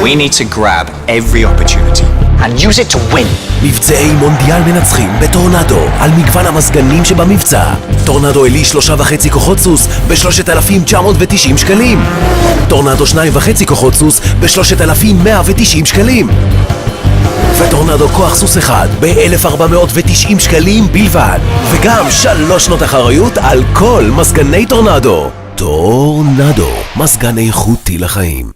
We need to grab every opportunity and use it to win. מבצעי מונדיאל מנצחים בטורנדו על מגוון המזגנים שבמבצע. טורנדו אלי 3.5 כוחות סוס ב-3,990 שקלים. טורנדו 2.5 כוחות סוס ב-3,190 שקלים. וטורנדו כוח סוס אחד ב-1,490 שקלים בלבד. וגם 3 שנות אחריות על כל מזגני טורנדו. טורנדו, מזגן איכותי לחיים.